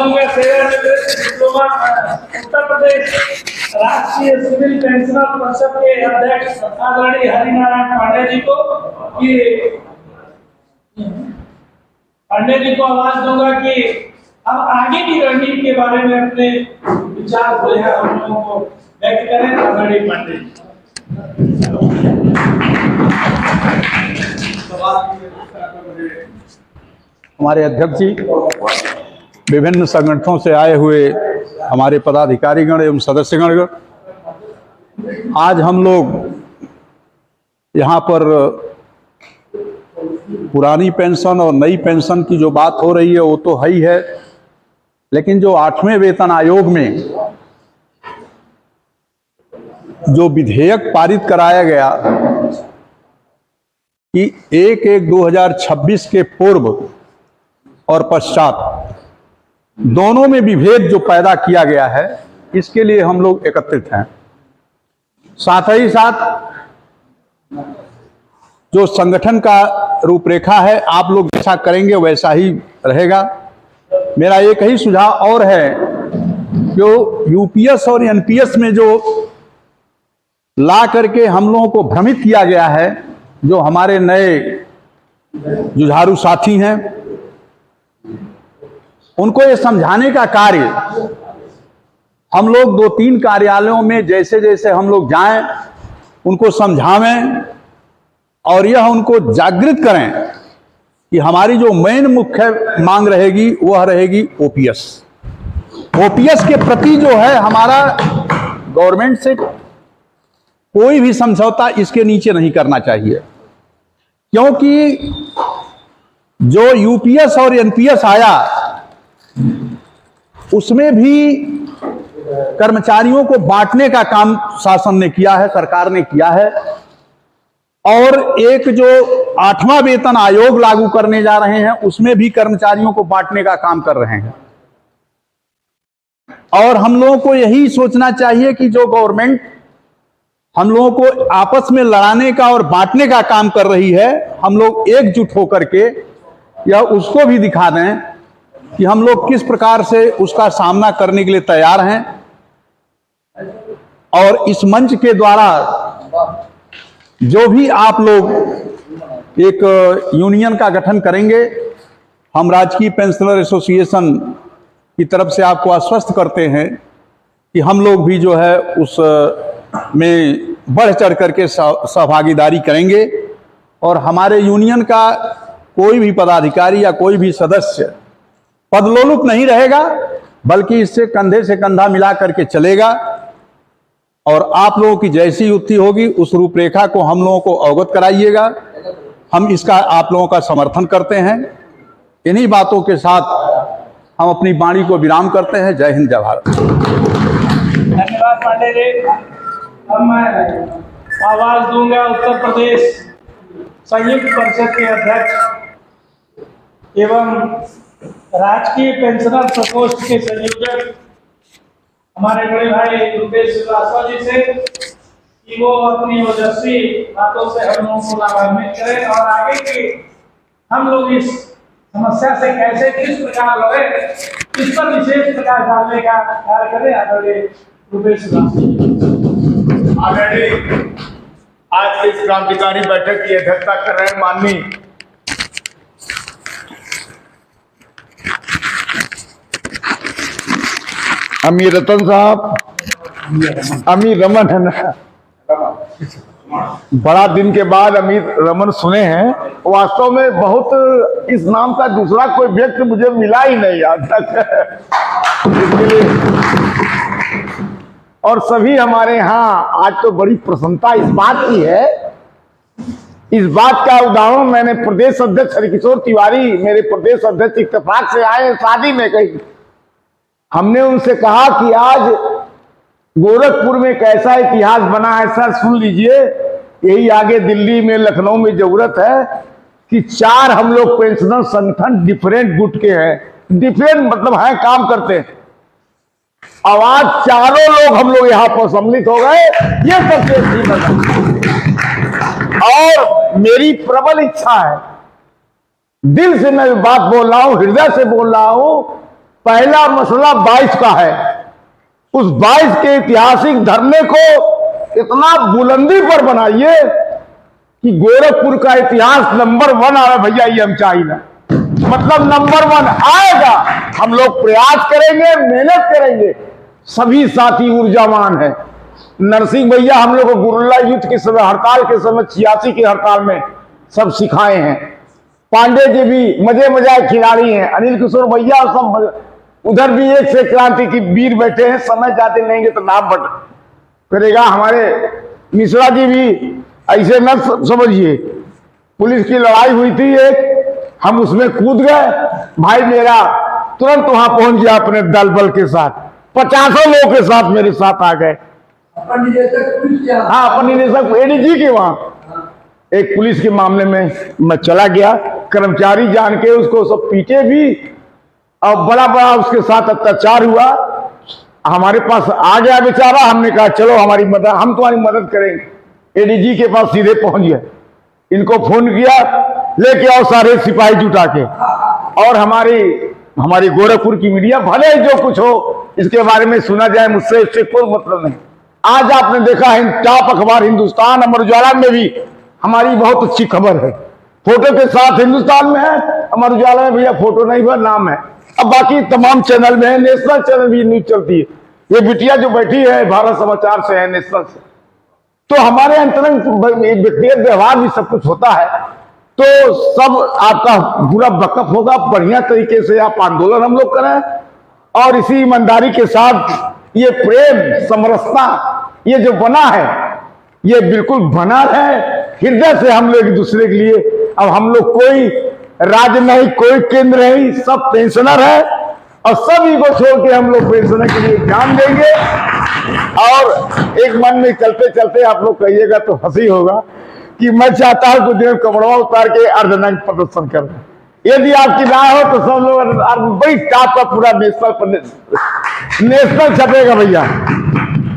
दूंगा सेवानिवृत्त डिप्लोमा उत्तर प्रदेश राष्ट्रीय सिविल पेंशनर परिषद के अध्यक्ष आदरणीय हरिनारायण पांडे जी को आवाज दूंगा कि अब आगे की रणनीति के बारे में अपने विचार को यहाँ हम लोगों को व्यक्त करें। आदरणीय पांडे जी हमारे अध्यक्ष जी, विभिन्न संगठनों से आए हुए हमारे पदाधिकारीगण एवं सदस्यगण, आज हम लोग यहाँ पर पुरानी पेंशन और नई पेंशन की जो बात हो रही है वो तो है ही है, लेकिन जो 8वें वेतन आयोग में जो विधेयक पारित कराया गया कि 1/1/2026 के पूर्व और पश्चात दोनों में विभेद जो पैदा किया गया है, इसके लिए हम लोग एकत्रित हैं। साथ ही साथ जो संगठन का रूपरेखा है, आप लोग जैसा करेंगे वैसा ही रहेगा। मेरा एक ही सुझाव और है, जो यूपीएस और एनपीएस में जो ला करके हम लोगों को भ्रमित किया गया है, जो हमारे नए जुझारू साथी हैं, उनको ये समझाने का कार्य हम लोग 2-3 कार्यालयों में जैसे जैसे हम लोग जाएं, उनको समझावें और यह उनको जागृत करें कि हमारी जो मेन मुख्य मांग रहेगी वह रहेगी ओपीएस। ओपीएस के प्रति जो है हमारा गवर्नमेंट से कोई भी समझौता इसके नीचे नहीं करना चाहिए, क्योंकि जो यूपीएस और एनपीएस आया उसमें भी कर्मचारियों को बांटने का काम शासन ने किया है, सरकार ने किया है। और एक जो 8वां वेतन आयोग लागू करने जा रहे हैं, उसमें भी कर्मचारियों को बांटने का काम कर रहे हैं। और हम लोगों को यही सोचना चाहिए कि जो गवर्नमेंट हम लोगों को आपस में लड़ाने का और बांटने का काम कर रही है, हम लोग एकजुट होकर के या उसको भी दिखा दें कि हम लोग किस प्रकार से उसका सामना करने के लिए तैयार हैं। और इस मंच के द्वारा जो भी आप लोग एक यूनियन का गठन करेंगे, हम राजकीय पेंशनर एसोसिएशन की तरफ से आपको आश्वस्त करते हैं कि हम लोग भी जो है उस में बढ़ चढ़ करके सहभागीदारी करेंगे। और हमारे यूनियन का कोई भी पदाधिकारी या कोई भी सदस्य पदलोलुप नहीं रहेगा, बल्कि इससे कंधे से कंधा मिला करके चलेगा। और आप लोगों की जैसी युक्ति होगी उस रूपरेखा को हम लोगों को अवगत कराइएगा। हम इसका आप लोगों का समर्थन करते हैं। इन्हीं बातों के साथ हम अपनी वाणी को विराम करते हैं। जय हिंद, जय भारत। धन्यवाद पांडे जी। अब मैं आवाज दूंगा उत्तर प्रदेश संयुक्त परिषद के अध्यक्ष एवं राजकीय पेंशनर प्रकोष्ठ के संयोजक हमारे बड़े भाई रुपेश श्रीवास्तव जी से, कि वो अपनी ओजस्वी बातों से हम लोगों को लाभान्वित करें और आगे की हम लोग इस समस्या से कैसे किस प्रकार लड़े, इस पर विशेष प्रकार डालने का कार्य करें। आदरणीय रुपेश श्रीवास्तव आज की इस क्रांतिकारी बैठक की अध्यक्षता कर रहे हैं माननीय अमीर रतन साहब, अमीर रमन है ना, बड़ा दिन के बाद अमीर रमन सुने हैं। वास्तव में बहुत इस नाम का दूसरा कोई व्यक्ति मुझे मिला ही नहीं आज तक। इसके लिए और सभी हमारे यहाँ आज तो बड़ी प्रसन्नता इस बात की है। इस बात का उदाहरण मैंने प्रदेश अध्यक्ष हरिकिशोर तिवारी, मेरे प्रदेश अध्यक्ष इत्तेफाक से आए शादी में कही। हमने उनसे कहा कि आज गोरखपुर में कैसा इतिहास बना है सर, सुन लीजिए। यही आगे दिल्ली में, लखनऊ में जरूरत है कि 4 हम लोग पेंशनर संगठन डिफरेंट गुट के हैं। डिफरेंट मतलब है काम करते हैं। अब आज चारों लोग हम लोग यहाँ पर सम्मिलित हो गए, ये सबसे अच्छी बात है। और मेरी प्रबल इच्छा है, दिल से मैं बात बोल रहा हूं, हृदय से बोल रहा हूं, पहला मसला 22 का है। उस 22 के ऐतिहासिक धरने को इतना बुलंदी पर बनाइए कि गोरखपुर का इतिहास नंबर 1 आ रहा भैया, ये हम चाहिए, मतलब नंबर 1 आएगा। हम लोग प्रयास करेंगे, मेहनत करेंगे, सभी साथी ऊर्जावान है। नरसिंह भैया हम लोग को गुरुल्ला युद्ध के समय, हड़ताल के समय 86 की हड़ताल में सब सिखाए हैं। पांडे जी भी मजे मजाक खिलाड़ी हैं। अनिल किशोर भैया सब उधर भी एक से क्रांति की वीर बैठे हैं। समय जाते लेंगे तो नाम बट करेगा। हमारे मिश्रा जी भी ऐसे न समझिए, पुलिस की लड़ाई हुई थी एक, हम उसमें कूद गए, भाई मेरा तुरंत वहां पहुंच गया अपने दल बल के साथ, 50 लोगों के साथ मेरे साथ आ गए। हाँ, अपन निदेशक एडीजी के वहां एक पुलिस के मामले में मैं चला गया, कर्मचारी जान के उसको सब पीटे भी और बड़ा बड़ा उसके साथ अत्याचार हुआ। हमारे पास आ गया बेचारा, हमने कहा चलो हमारी मदद, हम तुम्हारी मदद करेंगे। एडीजी के पास सीधे पहुंच गया, इनको फोन किया लेके आओ सारे सिपाही जुटा के। और हमारी गोरखपुर की मीडिया भले जो कुछ हो इसके बारे में सुना जाए, मुझसे इससे कोई मतलब नहीं। आज आपने देखा है टॉप अखबार हिंदुस्तान, अमर उजाला में भी हमारी बहुत अच्छी खबर है, फोटो के साथ हिंदुस्तान में है, अमर उजाला में भैया फोटो नहीं हुआ, नाम है। अब बाकी तमाम चैनल में है, नेशनल चैनल भी न्यूज चलती है। ये बिटिया जो बैठी है भारत समाचार से है, नेशनल से। तो हमारे अंतरंग व्यक्तिगत व्यवहार भी सब कुछ होता है, तो सब आपका पूरा बकअप होगा। बढ़िया तरीके से आप आंदोलन हम लोग करें और इसी ईमानदारी के साथ ये प्रेम समरसता ये जो बना है, ये बिल्कुल बना है हृदय से हम लोग एक दूसरे के लिए। अब हम लोग कोई राज्य नहीं, कोई केंद्र नहीं, सब पेंशनर है और सभी को छोड़ के हम लोग पेंशनर के लिए ध्यान देंगे। और एक मन में चलते चलते आप लोग कहिएगा तो हंसी होगा कि मैं चाहता हूं कुछ दिन कपड़ा उतार के अर्धनग्न प्रदर्शन कर दें। यदि आपकी राय हो तो सब लोग बड़ी टाप का पूरा नेशनल छपेगा भैया।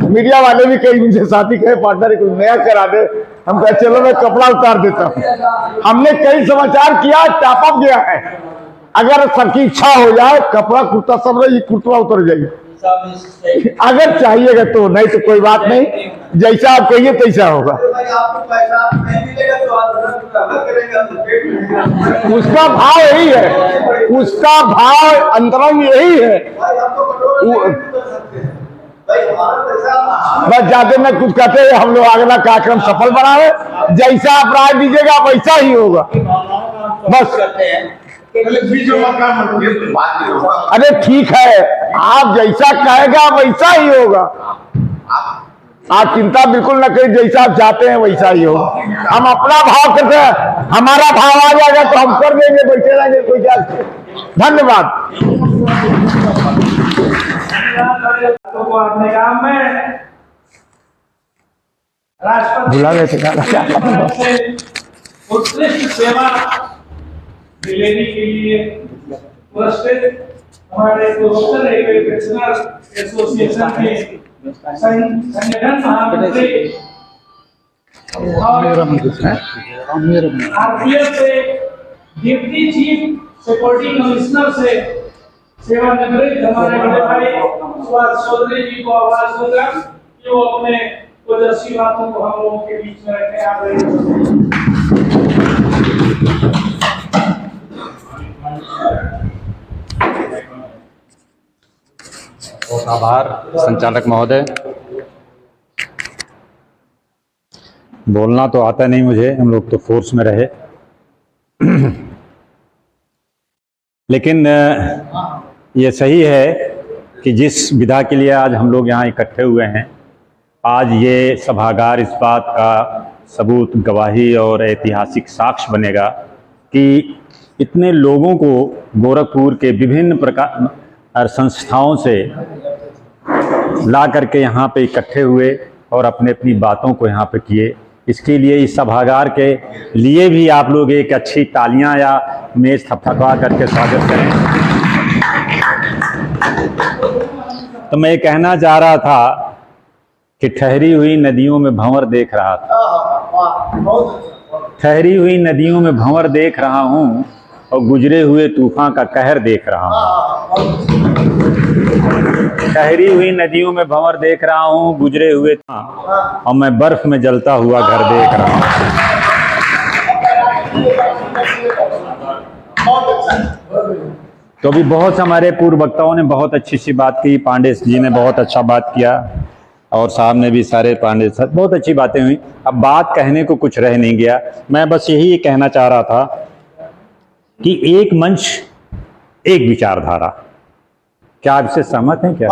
मीडिया वाले भी कई मुझे साथी कहे पार्टनर कुछ नया करा दे, हम कहे चलो मैं कपड़ा उतार देता हूं। हमने कई समाचार किया, टापअप गया है। अगर सबकी इच्छा हो जाए कपड़ा कुर्ता सब रही, कुर्ता उतर जाइए अगर चाहिएगा तो, नहीं तो कोई बात नहीं, जैसा आप कहिए तैसा होगा। उसका भाव यही है, उसका भाव अंतरंग यही है। बस जाते में कुछ कहते हैं, हम लोग अगला कार्यक्रम सफल बनाए, जैसा आप राय दीजिएगा वैसा ही होगा। बस करते हैं, अरे ठीक है, आप जैसा कहेगा वैसा ही होगा। आप चिंता बिल्कुल न करिए, जैसा आप चाहते हैं वैसा ही होगा। हम अपना भाव करते हैं, हमारा भाव आ जाएगा तो हम कर देंगे, बैठे रहेंगे कोई क्या। धन्यवाद। अपने काम में राष्ट्रपति उत्कृष्ट सेवा दिलाने के लिए पुरस्कृत हमारे पूर्वोत्तर रेलवे पेंशनर एसोसिएशन के संगठन महामंत्री आरपीएफ से डिप्टी चीफ सिक्योरिटी कमिश्नर से सेवानिवृत्त हमारे बड़े भाई सुभाष चौधरी जी को आवाज दूंगा कि वो अपने ओजस्वी बातों को हम लोगों के बीच में रखें। आप बहुत आभार संचालक महोदय। बोलना तो आता नहीं मुझे, हम लोग तो फोर्स में रहे लेकिन ये सही है कि जिस विधा के लिए आज हम लोग यहाँ इकट्ठे हुए हैं, आज ये सभागार इस बात का सबूत, गवाही और ऐतिहासिक साक्ष्य बनेगा कि इतने लोगों को गोरखपुर के विभिन्न प्रकार संस्थाओं से ला करके यहाँ पे इकट्ठे हुए और अपने अपनी बातों को यहाँ पे किए। इसके लिए इस सभागार के लिए भी आप लोग एक अच्छी तालियां या मेज थपथपा करके स्वागत करें। तो मैं कहना चाह रहा था कि ठहरी हुई नदियों में भंवर देख रहा था, ठहरी हुई नदियों में भंवर देख रहा हूँ, और गुजरे हुए तूफान का कहर देख रहा हूँ। ठहरी हुई नदियों में भंवर देख रहा हूँ, गुजरे हुए और मैं बर्फ में जलता हुआ घर देख रहा हूँ। तो अभी बहुत हमारे पूर्व वक्ताओं ने बहुत अच्छी सी बात की, पांडे जी ने बहुत अच्छा बात किया और साहब ने भी, सारे पांडे साहब, बहुत अच्छी बातें हुई। अब बात कहने को कुछ रह नहीं गया। मैं बस यही कहना चाह रहा था कि एक मंच एक विचारधारा, क्या आप इससे सहमत हैं? क्या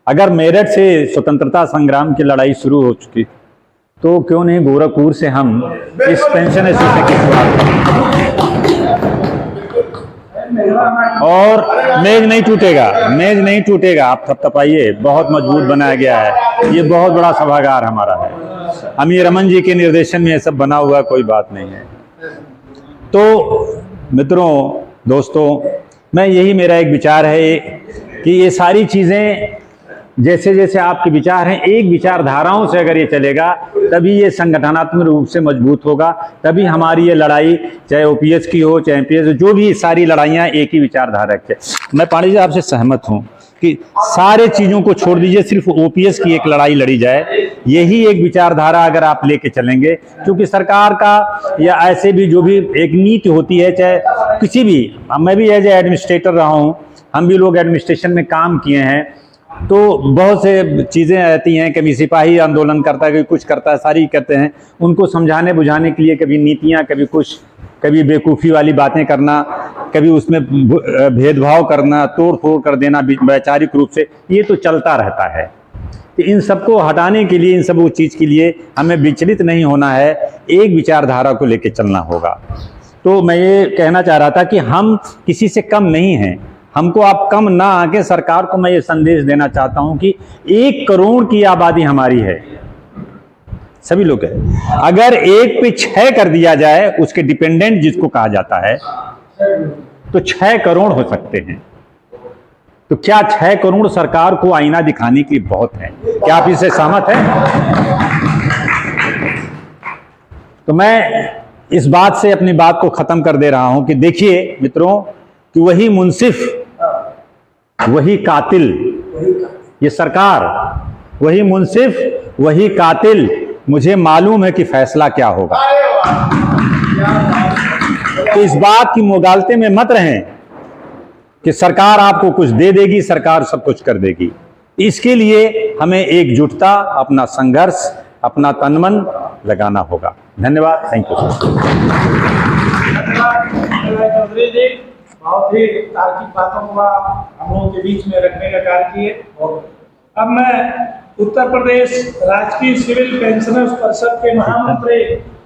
अगर मेरठ से स्वतंत्रता संग्राम की लड़ाई शुरू हो चुकी तो क्यों नहीं गोरखपुर से हम इस पेंशन एसोसिएशन की शुरुआत करें? और मेज नहीं टूटेगा, मेज नहीं टूटेगा, आप थपथपाइए, बहुत मजबूत बनाया गया है। ये बहुत बड़ा सभागार हमारा है, हम ये रमन जी के निर्देशन में ये सब बना हुआ, कोई बात नहीं है। तो मित्रों, दोस्तों, मैं यही, मेरा एक विचार है कि ये सारी चीजें जैसे जैसे आपके विचार हैं, एक विचारधाराओं से अगर ये चलेगा तभी ये संगठनात्मक रूप से मजबूत होगा, तभी हमारी ये लड़ाई, चाहे ओपीएस की हो चाहे एमपीएस, जो भी सारी लड़ाइयाँ एक ही विचारधारा के। मैं पांडे जी आपसे सहमत हूँ कि सारे चीजों को छोड़ दीजिए, सिर्फ ओपीएस की एक लड़ाई लड़ी जाए, यही एक विचारधारा अगर आप लेके चलेंगे। क्योंकि सरकार का या ऐसे भी जो भी एक नीति होती है, चाहे किसी भी, मैं भी एज ए एडमिनिस्ट्रेटर रहा हूँ, हम भी लोग एडमिनिस्ट्रेशन में काम किए हैं, तो बहुत से चीज़ें रहती हैं, कभी सिपाही आंदोलन करता है, कभी कुछ करता है, सारी करते हैं, उनको समझाने बुझाने के लिए कभी नीतियाँ, कभी कुछ, कभी बेवकूफ़ी वाली बातें करना, कभी उसमें भेदभाव करना, तोड़ फोड़ कर देना वैचारिक रूप से, ये तो चलता रहता है। तो इन सबको हटाने के लिए, इन सब चीज़ के लिए हमें विचलित नहीं होना है, एक विचारधारा को लेकर चलना होगा। तो मैं ये कहना चाह रहा था कि हम किसी से कम नहीं हैं, हमको आप कम ना आके, सरकार को मैं ये संदेश देना चाहता हूं कि 1 करोड़ की आबादी हमारी है, सभी लोग हैं। अगर 1 पे 6 कर दिया जाए, उसके डिपेंडेंट जिसको कहा जाता है, तो 6 करोड़ हो सकते हैं। तो क्या 6 करोड़ सरकार को आईना दिखाने के लिए बहुत है? क्या आप इससे सहमत हैं? तो मैं इस बात से अपनी बात को खत्म कर दे रहा हूं कि देखिए मित्रों, कि वही मुंसिफ, वही कातिल, ये सरकार, वही मुंसिफ, वही कातिल, मुझे मालूम है कि फैसला क्या होगा। तो इस बात की मुगालते में मत रहें कि सरकार आपको कुछ दे देगी, सरकार सब कुछ कर देगी। इसके लिए हमें एकजुटता, अपना संघर्ष, अपना तनमन लगाना होगा। धन्यवाद, थैंक यू। बहुत ही तार्किक बातों को हम लोगों के बीच में रखने का कार्य किए। अब मैं उत्तर प्रदेश राजकीय सिविल पेंशनर्स परिषद के महामंत्री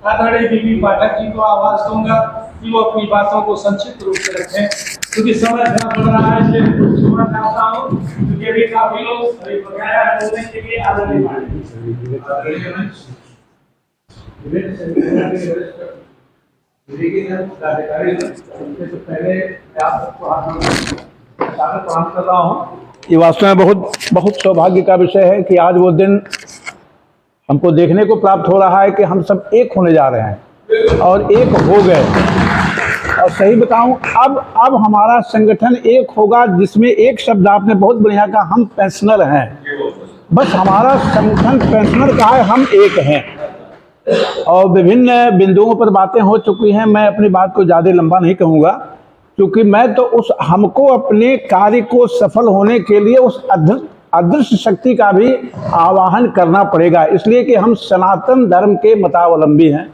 आदरणीय बीबी पाठक जी को आवाज दूंगा कि वो अपनी बातों को संक्षिप्त रूप से रखें, क्योंकि समय थोड़ा बढ़ रहा है, इसलिए सुनना चाहता हूँ, क्योंकि अभी काफी लोग बोलने के लिए आदरणीय ये वास्तव में बहुत सौभाग्य का विषय है कि आज वो दिन हमको देखने को प्राप्त हो रहा है कि हम सब एक होने जा रहे हैं और एक हो गए। और सही बताऊं, अब हमारा संगठन एक होगा, जिसमें एक शब्द आपने बहुत बढ़िया कहा, हम पेंशनर हैं। बस हमारा संगठन पेंशनर का है, हम एक हैं। और विभिन्न बिंदुओं पर बातें हो चुकी हैं, मैं अपनी बात को ज़्यादा लंबा नहीं कहूँगा, क्योंकि मैं तो हमको अपने कार्य को सफल होने के लिए उस अदृश्य शक्ति का भी आवाहन करना पड़ेगा, इसलिए कि हम सनातन धर्म के मतावलंबी हैं।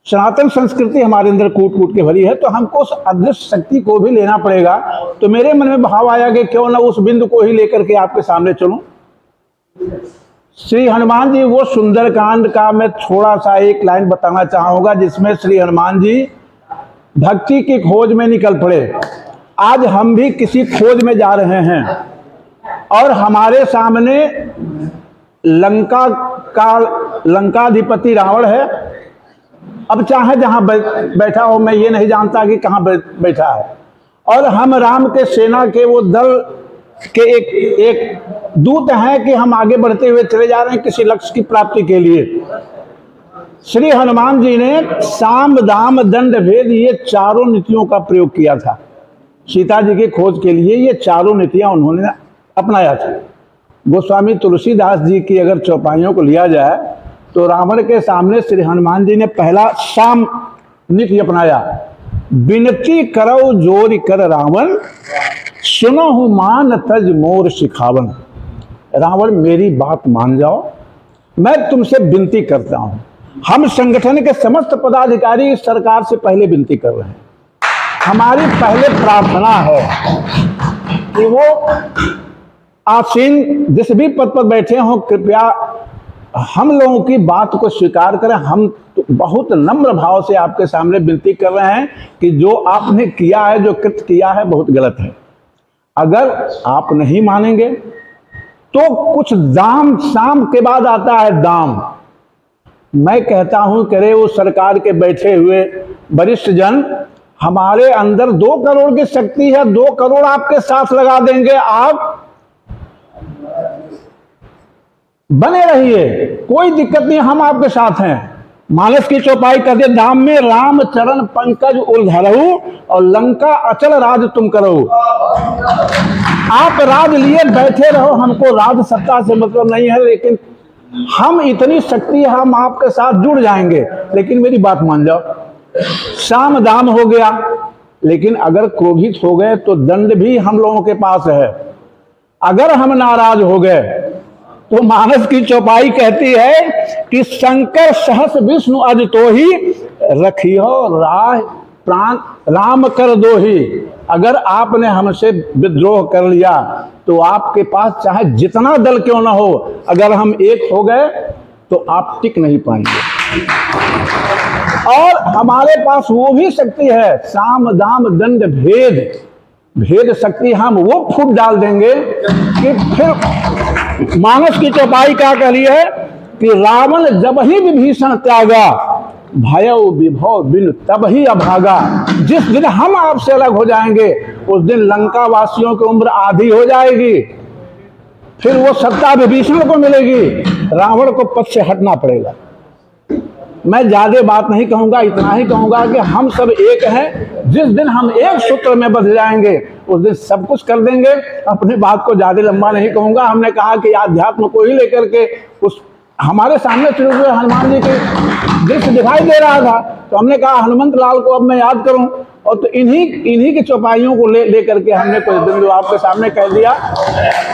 सनातन संस्कृति हमारे अंदर कूट कूट के भरी है, तो हमको उस अदृश्य शक्ति को भी लेना पड़ेगा। तो मेरे मन में भाव आया कि क्यों ना उस बिंदु को ही लेकर के आपके सामने चलूं। श्री हनुमान जी, वो सुंदरकांड का मैं थोड़ा सा एक लाइन बताना चाहूंगा, जिसमें श्री हनुमान जी भक्ति की खोज में निकल पड़े। आज हम भी किसी खोज में जा रहे हैं और हमारे सामने लंकाधिपति रावण है। अब चाहे जहां बैठा हो, मैं ये नहीं जानता कि कहां बैठा है, और हम राम के सेना के वो दल के एक दूत हैं कि हम आगे बढ़ते हुए चले जा रहे हैं किसी लक्ष्य की प्राप्ति के लिए। श्री हनुमान जी ने साम दाम दंड भेद ये चारों नीतियों का प्रयोग किया था। सीता जी की खोज के लिए ये चारों नीतियां उन्होंने अपनाया था। गोस्वामी तुलसीदास जी की अगर चौपाइयों को लिया जाए तो रावण के सामने श्री हनुमान जी ने पहला साम नीति अपनाया। बिनती करो जोर कर रावण, सुनो मान तज मोर सिखावन। रावण मेरी बात मान जाओ, मैं तुमसे विनती करता हूं। हम संगठन के समस्त पदाधिकारी इस सरकार से पहले विनती कर रहे हैं। हमारी पहले प्रार्थना है कि वो आसीन जिस भी पद पर बैठे हों, कृपया हम लोगों की बात को स्वीकार करें। हम तो बहुत नम्र भाव से आपके सामने विनती कर रहे हैं कि जो आपने किया है, जो कृत्य किया है, बहुत गलत है। अगर आप नहीं मानेंगे तो कुछ दाम शाम के बाद आता है दाम। मैं कहता हूं करे वो सरकार के बैठे हुए वरिष्ठ जन, हमारे अंदर 2 करोड़ की शक्ति है, 2 करोड़ आपके साथ लगा देंगे, आप बने रहिए, कोई दिक्कत नहीं, हम आपके साथ हैं। मानस की चौपाई कर दे, धाम में राम चरण पंकज उलधरऊ और लंका अचल राज तुम करो। आप राज लिए बैठे रहो, हमको राज सत्ता से मतलब नहीं है, लेकिन हम इतनी शक्ति, हम आपके साथ जुड़ जाएंगे। लेकिन मेरी बात मान जाओ, साम दाम हो गया, लेकिन अगर क्रोधित हो गए तो दंड भी हम लोगों के पास है। अगर हम नाराज हो गए तो मानस की चौपाई कहती है कि शंकर सहस विष्णु अज तो ही रखियो राह प्राण राम कर दो ही। अगर आपने हमसे विद्रोह कर लिया तो आपके पास चाहे जितना दल क्यों ना हो, अगर हम एक हो गए तो आप टिक नहीं पाएंगे। और हमारे पास वो भी शक्ति है, साम दाम दंड भेद शक्ति, हम वो फूट डाल देंगे कि फिर मानस की चौपाई क्या कह रही है कि रावण जब ही विभीषण त्यागा, भयउ विभव बिन तब ही अभागा। जिस दिन हम आपसे अलग हो जाएंगे उस दिन लंका वासियों की उम्र आधी हो जाएगी, फिर वो सत्ता विभीषण को मिलेगी, रावण को पद से हटना पड़ेगा। मैं ज्यादा बात नहीं कहूंगा, इतना ही कहूंगा कि हम सब एक हैं। जिस दिन हम एक सूत्र में बंध जाएंगे उस दिन सब कुछ कर देंगे। अपनी बात को ज्यादा लंबा नहीं कहूंगा। हमने कहा कि अध्यात्म को ही लेकर के उस हमारे सामने चले हुए हनुमान जी के दृश्य दिखाई दे रहा था, तो हमने कहा हनुमंत लाल को अब मैं याद करूं, और तो इन्हीं की चौपाइयों को ले करके हमने कुछ बिंदु आपके सामने कह दिया।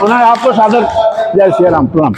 पुनः आपको सादर जय श्री राम, प्रणाम।